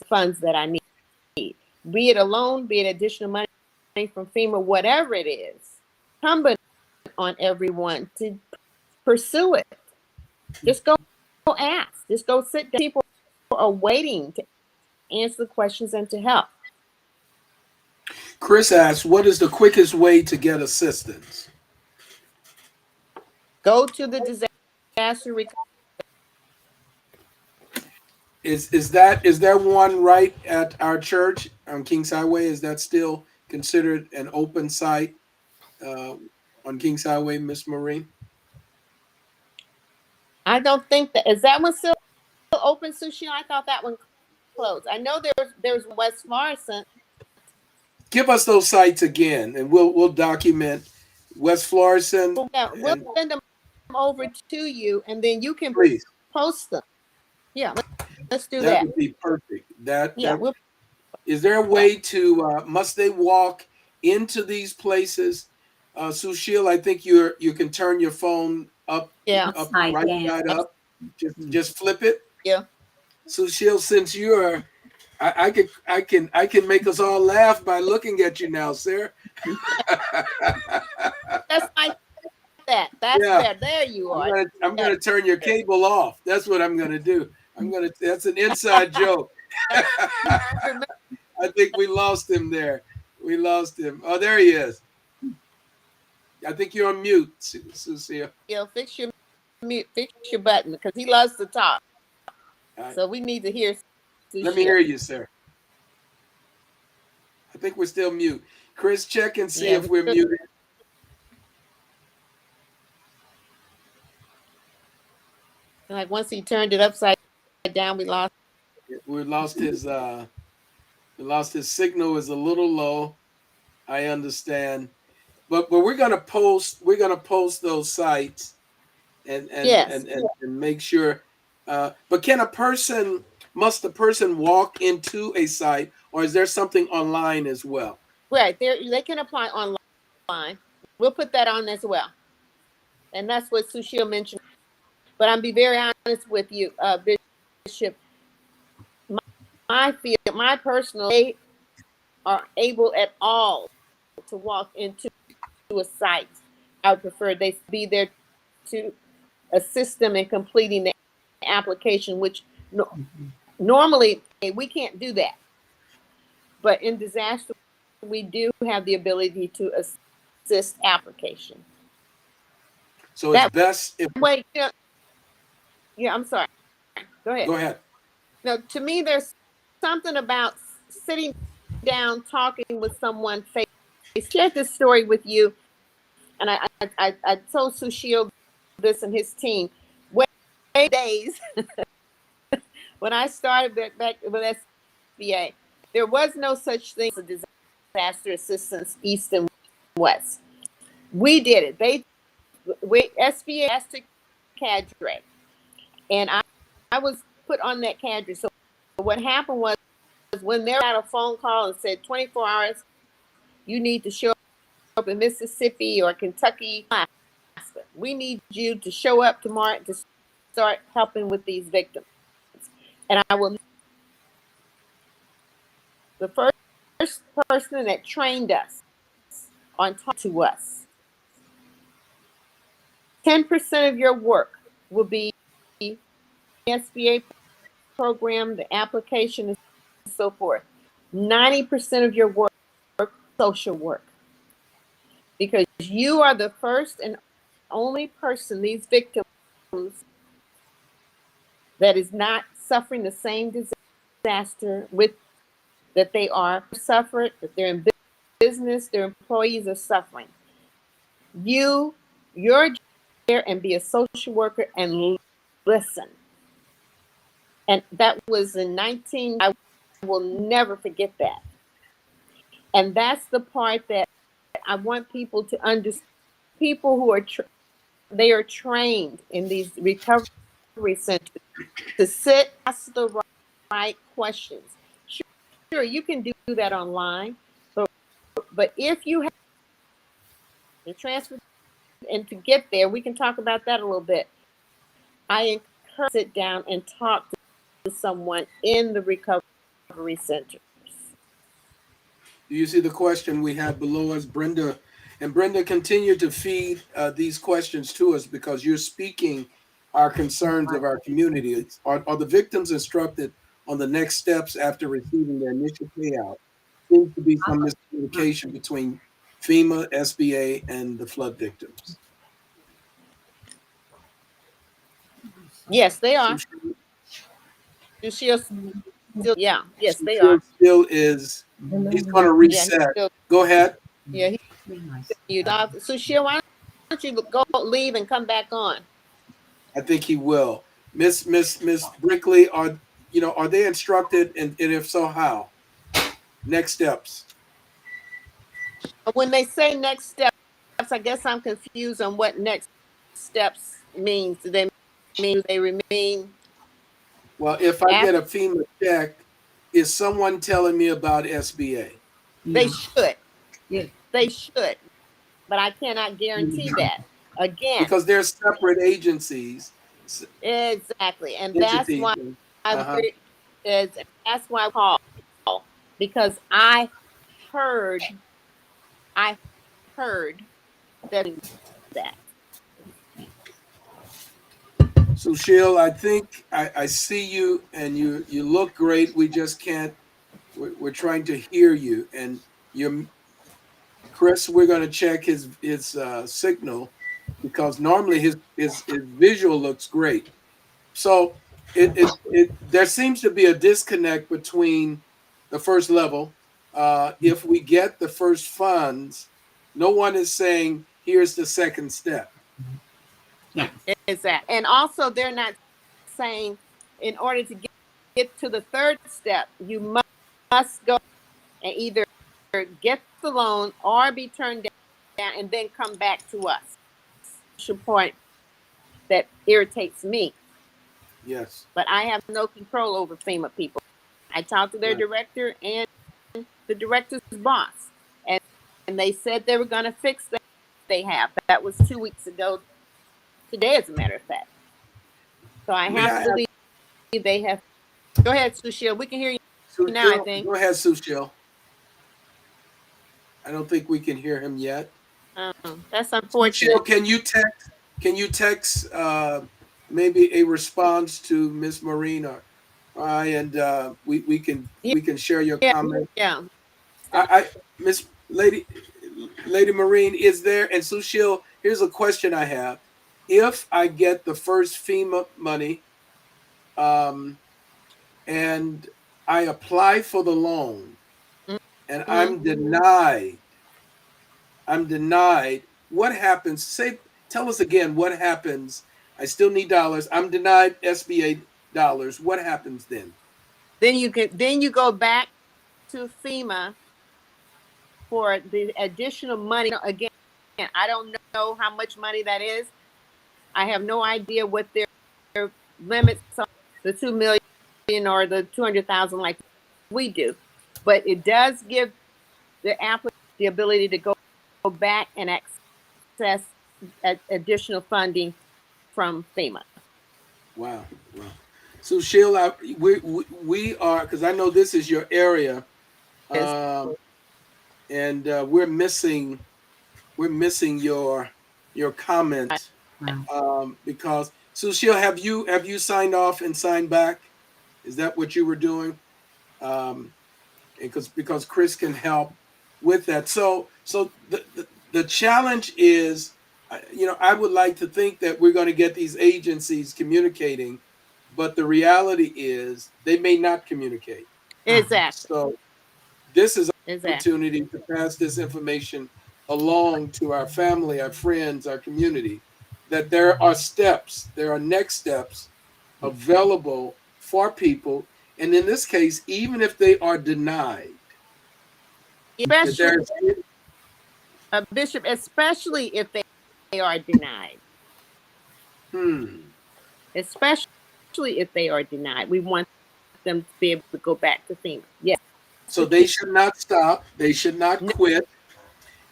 funds that I need? Be it a loan, be it additional money from FEMA, whatever it is, incumbent on everyone to pursue it. Just go ask. Just go sit down. People are waiting to answer the questions and to help. Chris asks, what is the quickest way to get assistance? Go to the disaster recovery. Is there one right at our church on Kings Highway? Is that still considered an open site on Kings Highway, Miss Maureen? I don't think is that one still open, Sushi? I thought that one closed. I know there's West Florissant. Give us those sites again, and we'll document West Florissant. Yeah, we'll send them over to you, and then you can please post them. Yeah, let's do that. That would be perfect. Yeah. Is there a way to? Must they walk into these places? Sushil, I think you can turn your phone up. Yeah. Up, right side up. Just flip it. Yeah. Sushil, since you're, I can make us all laugh by looking at you now, sir. That's like that. That's better. There you are. I'm gonna turn your cable off. That's what I'm gonna do. That's an inside joke. I think we lost him there. We lost him. Oh, there he is. I think you're on mute, Susia. Yeah, fix your button because he loves to talk. So we need to hear. Let me hear you, sir. I think we're still mute. Chris, check and see if we're muted. Like once he turned it upside down, we lost his signal is a little low. I understand. But we're gonna post those sites and make sure. But must the person walk into a site, or is there something online as well? Right, they can apply online. We'll put that on as well, and that's what Sushil mentioned. But I'll be very honest with you, Bishop. My personal, they are able at all to walk into a site. I would prefer they be there to assist them in completing the application, which normally we can't do that. But in disaster, we do have the ability to assist application. So it's best if. Wait, yeah, I'm sorry. Go ahead. Go ahead. No, to me, there's something about sitting down, talking with someone face. I shared this story with you, and I told Sushil this and his team. Way days when I started back with SBA, there was no such thing as a disaster assistance east and west. We did it. SBA asked to cadre, and I was put on that cadre. So what happened was when they got a phone call and said 24 hours, you need to show up in Mississippi or Kentucky. We need you to show up tomorrow to start helping with these victims. And I will. The first person that trained us on talk to us. 10% of your work will be SBA program, the application, and so forth. 90% of your work, social work. Because you are the first and only person, these victims, that is not suffering the same disaster with that they are suffered, that they're in business, their employees are suffering. You're there and be a social worker and listen. And that was I will never forget that. And that's the part that I want people to understand. People who are they are trained in these recovery centers to sit, ask the right questions. Sure, you can do that online, but if you have the transfer and to get there, we can talk about that a little bit. I encourage you to sit down and talk to someone in the recovery centers. Do you see the question we have below us, Brenda? And Brenda, continue to feed these questions to us because you're speaking our concerns of our community. Are the victims instructed on the next steps after receiving their initial payout? Seems to be some miscommunication between FEMA, SBA, and the flood victims. Yes, they are. Yes, they are. Still is. He's going to reset. Go ahead. Yeah, Sushil, why don't you go leave and come back on? I think he will. Miss Brickley, are they instructed, and if so, how? Next steps. When they say next steps, I guess I'm confused on what next steps means. Do they remain? Well, if I get a FEMA check, is someone telling me about SBA? They should. Yeah. They should. But I cannot guarantee that. Again. Because they're separate agencies. Exactly. And that's why that's why I call. Because I heard that. Sushil, I think I see you and you look great. We just can't, we're trying to hear you. And Chris, we're going to check his signal because normally his visual looks great. So there seems to be a disconnect between the first level. If we get the first funds, no one is saying, here's the second step. Yeah. Exactly. And also they're not saying in order to get to the third step, you must go and either get the loan or be turned down and then come back to us. That's the point that irritates me. Yes. But I have no control over FEMA people. I talked to their director and the director's boss, and they said they were going to fix that. They have. That was 2 weeks ago. Today, as a matter of fact. So I have to believe they have. Go ahead, Sushil. We can hear you now, I think. Go ahead, Sushil. I don't think we can hear him yet. That's unfortunate. Sushil, can you text maybe a response to Miss Marina, and we can share your comment. Yeah. Miss Lady Marine is there, and Sushil. Here's a question I have: if I get the first FEMA money, and I apply for the loan and I'm denied. What happens? Tell us again what happens. I still need dollars. I'm denied SBA dollars. What happens then? Then you go back to FEMA for the additional money. Again, I don't know how much money that is. I have no idea what their limits are, the 2 million or the 200,000 like we do. But it does give the applicant the ability to go back and access additional funding from FEMA. Wow. So Sheila, we are, because I know this is your area, and we're missing your comment. Wow. Because Sushil, have you signed off and signed back? Is that what you were doing? Because Chris can help with that. So the challenge is, I would like to think that we're going to get these agencies communicating, but the reality is they may not communicate. Exactly. So this is an Exactly. opportunity to pass this information along to our family, our friends, our community, that there are next steps available for people. And in this case, even if they are denied, that Especially, there's Bishop, especially if they are denied. Especially if they are denied. We want them to be able to go back to FEMA. Yes. So they should not stop. They should not quit.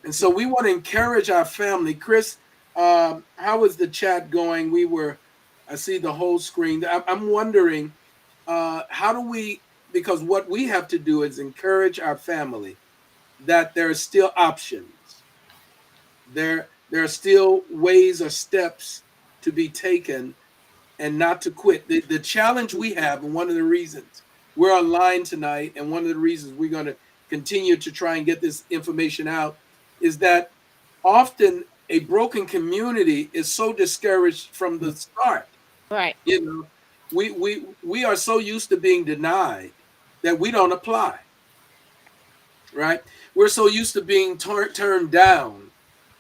And so we want to encourage our family. Chris, how is the chat going? I see the whole screen. I'm wondering, how do we, because what we have to do is encourage our family that there are still options. There are still ways or steps to be taken and not to quit. The challenge we have, and one of the reasons we're online tonight, and one of the reasons we're going to continue to try and get this information out, is that often a broken community is so discouraged from the start. Right. We are so used to being denied that we don't apply. Right? We're so used to being turned down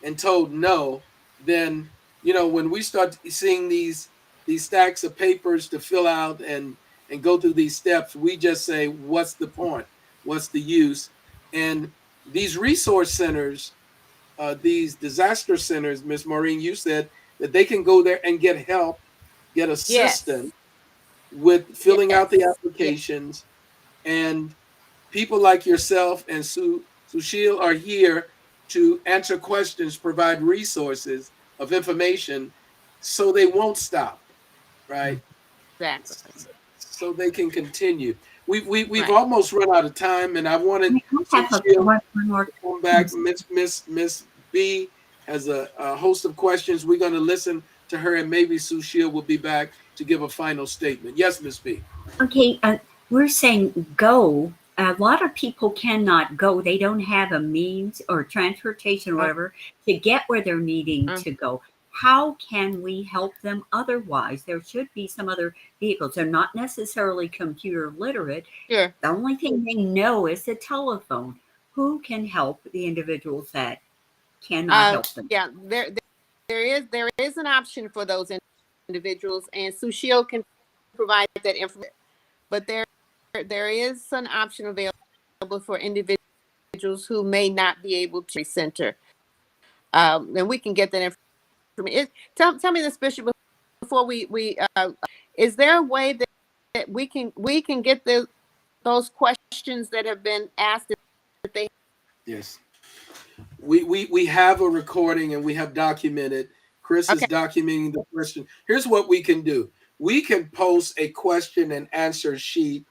and told no. Then when we start seeing these stacks of papers to fill out and go through these steps, we just say, what's the point? What's the use? And these resource centers, these disaster centers, Miss Maureen, you said that they can go there and get help, get assistance with filling out the applications. And people like yourself and Sushil are here to answer questions, provide resources of information, so they won't stop, right? Exactly. So they can continue. We've almost run out of time, and I wanted One more. to come back. Miss B has a host of questions. We're going to listen to her, and maybe Sushil will be back to give a final statement. Yes, Miss B. Okay, we're saying go. A lot of people cannot go. They don't have a means or transportation or whatever to get where they're needing to go. How can we help them otherwise? There should be some other vehicles. They're not necessarily computer literate. Sure. The only thing they know is the telephone. Who can help the individuals that cannot help them? Yeah, there is an option for those individuals, and Sushil can provide that information. But there is an option available for individuals who may not be able to center. And we can get that information. Tell me this, Bishop, before we is there a way that we can get those questions that have been asked that they? Yes. We have a recording and we have documented. Chris is documenting the question. Here's what we can do. We can post a question and answer sheet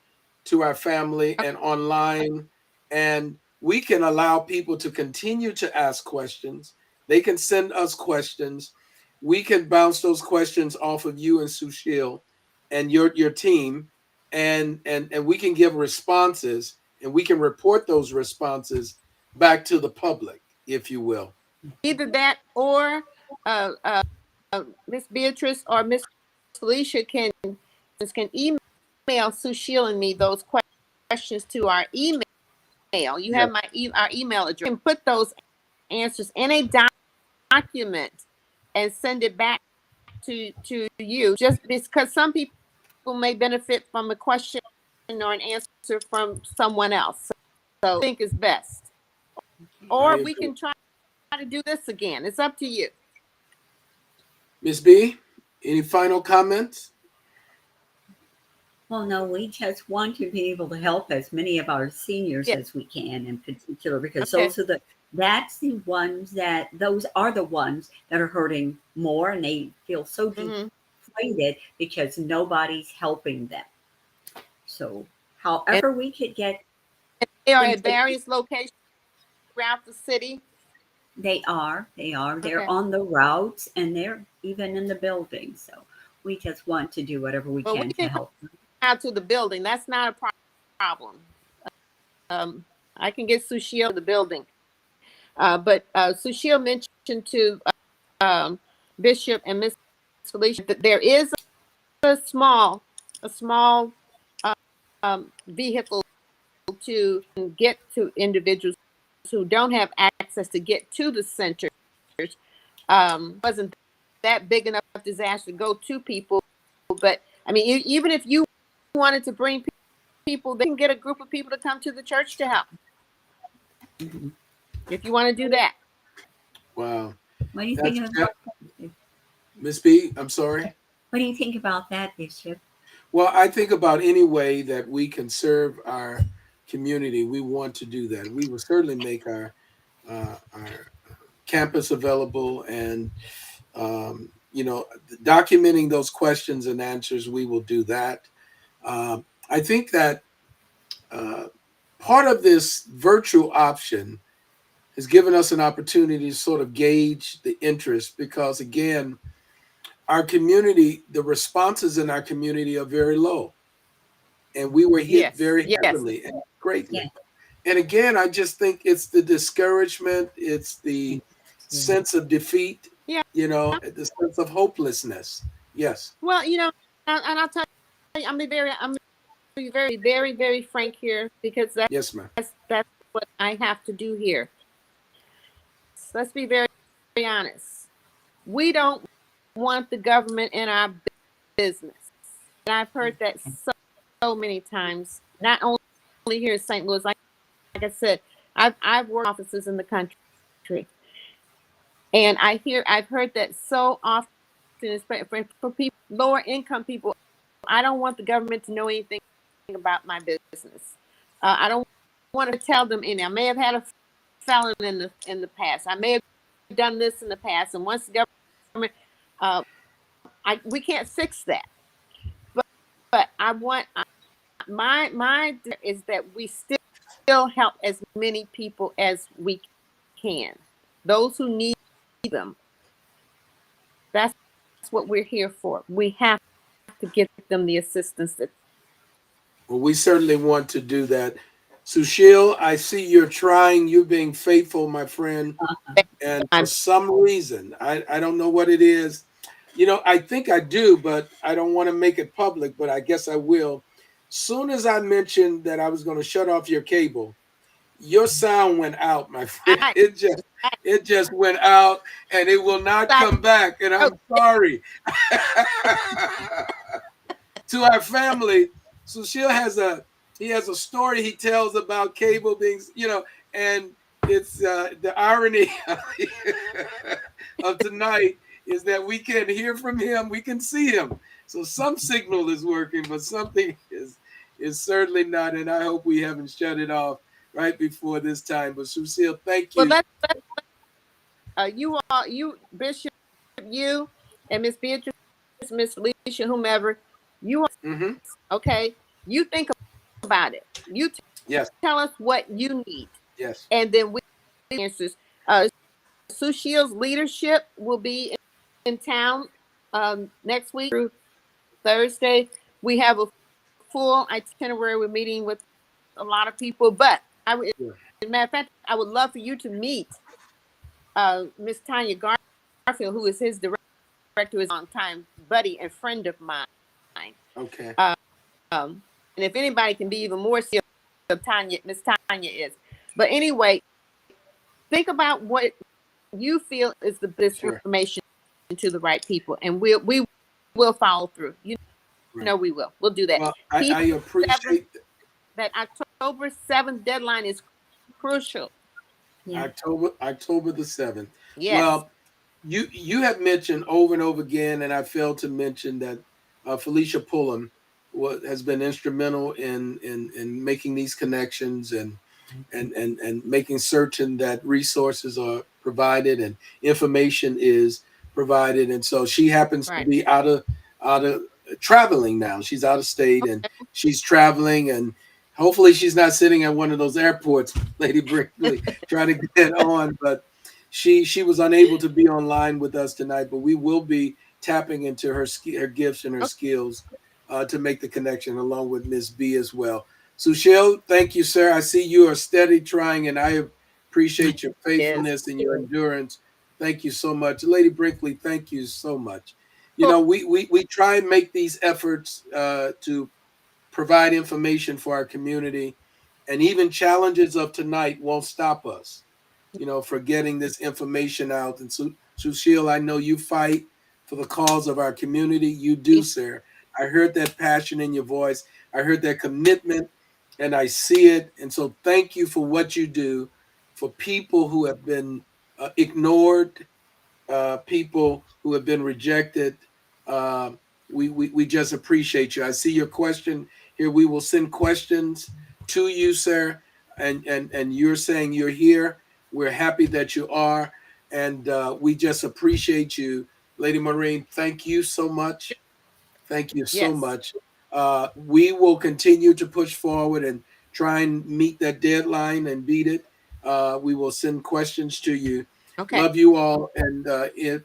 to our family and online, and we can allow people to continue to ask questions. They can send us questions. We can bounce those questions off of you and Sushil and your team, and we can give responses, and we can report those responses back to the public, if you will. Either that or Miss Beatrice or Miss Felicia can email Sushil and me those questions to our email. You have our email address. You can put those answers in a document and send it back to you, just because some people may benefit from a question or an answer from someone else. So I think it's best. Or we can try to do this again. It's up to you. Ms. B, any final comments? Well, no, we just want to be able to help as many of our seniors Yeah. as we can, in particular, because Okay. those are those are the ones that are hurting more, and they feel so deflated because nobody's helping them. So, however we could get, They are at various locations throughout the city. they're Okay. on the routes, and they're even in the building. So, we just want to do whatever we Well, can to help them. Out to the building. That's not a problem. I can get Sushil to the building. But Sushil mentioned to Bishop and Miss Felicia that there is a small vehicle to get to individuals who don't have access to get to the centers. Wasn't that big enough disaster to go to people, but I mean, even if you wanted to bring people, they can get a group of people to come to the church to help. If you want to do that. Wow. What do you think about that? Ms. B, I'm sorry. What do you think about that, Bishop? Well, I think about any way that we can serve our community, we want to do that. We will certainly make our campus available, and documenting those questions and answers. We will do that. I think that part of this virtual option has given us an opportunity to sort of gauge the interest, because again, our community, the responses in our community are very low, and we were hit very heavily and greatly. Yes. And again, I just think it's the discouragement, it's the sense of defeat, the sense of hopelessness. Yes. Well, and I'll tell you, I'm very, very, very frank here, because yes, ma'am. That's what I have to do here. So let's be very, very honest. We don't want the government in our business. And I've heard that so many times, not only here in St. Louis, like I said, I've worked offices in the country. And I've heard that so often, for people, lower income people. I don't want the government to know anything about my business. I don't want to tell them anything. I may have had a felon in the past. I may have done this in the past. And once the government, we can't fix that. But I want my is that we still help as many people as we can. Those who need them. That's what we're here for. We have to give them the assistance that. Well, we certainly want to do that. Sushil, I see you're trying. You're being faithful, my friend. And for some reason, I don't know what it is. I think I do, but I don't want to make it public, but I guess I will. Soon as I mentioned that I was going to shut off your cable, your sound went out, my friend. It just went out, and it will not come back. And I'm sorry. To our family, Sushil has a story he tells about cable being, and it's the irony of tonight is that we can hear from him, we can see him. So some signal is working, but something is certainly not. And I hope we haven't shut it off right before this time. But Sushil, thank you. Well, you Bishop, you and Miss Beatrice, Miss Felicia, whomever, you okay. You think about it. You tell us what you need. Yes. And then we answers. Sushil's leadership will be in town next week through Thursday. We have a full itinerary. We're meeting with a lot of people, but as a matter of fact, I would love for you to meet Miss Tanya Garfield, who is his director, is a long-time buddy and friend of mine. Okay. And if anybody can be even more serious, Miss Tanya is. But anyway, think about what you feel is the best Sure. information to the right people, and we will follow through. You Right. know we will. We'll do that. Well, I appreciate that October 7th deadline is crucial. Yeah. October the 7th. Yes. Well, you have mentioned over and over again, and I failed to mention that Felicia Pullen has been instrumental in making these connections and making certain that resources are provided and information is provided. And so she happens to be out of traveling now. She's out of state and she's traveling, and hopefully she's not sitting at one of those airports, Lady Brinkley, trying to get on. But she was unable to be online with us tonight, but we will be tapping into her gifts and her skills to make the connection along with Miss B as well. Sushil, thank you, sir. I see you are steady trying, and I appreciate your faithfulness and your endurance. Thank you so much. Lady Brinkley, thank you so much. You know, we try and make these efforts to provide information for our community, and even challenges of tonight won't stop us, you know, for getting this information out. And Sushil, I know you fight for the cause of our community. You do, sir. I heard that passion in your voice. I heard that commitment, and I see it. And so thank you for what you do for people who have been ignored, people who have been rejected. We just appreciate you. I see your question here. We will send questions to you, sir. And you're saying you're here. We're happy that you are. And we just appreciate you. Lady Maureen, thank you so much. Thank you so much. We will continue to push forward and try and meet that deadline and beat it. We will send questions to you. Okay. Love you all. And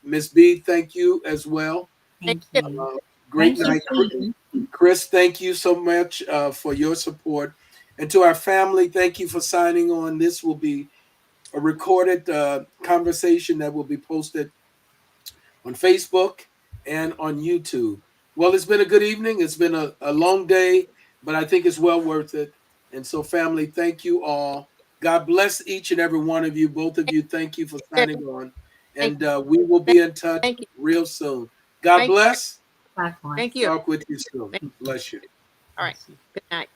Miss B, thank you as well. Thank you. Great Thank night. you. Chris, thank you so much for your support. And to our family, thank you for signing on. This will be a recorded conversation that will be posted on Facebook and on YouTube. Well, it's been a good evening. It's been a long day, but I think it's well worth it. And so, family, thank you all. God bless each and every one of you. Both of you, thank you for signing on. And we will be in touch real soon. God bless. God bless. Thank you. Talk with you soon. Bless you. All right. Good night.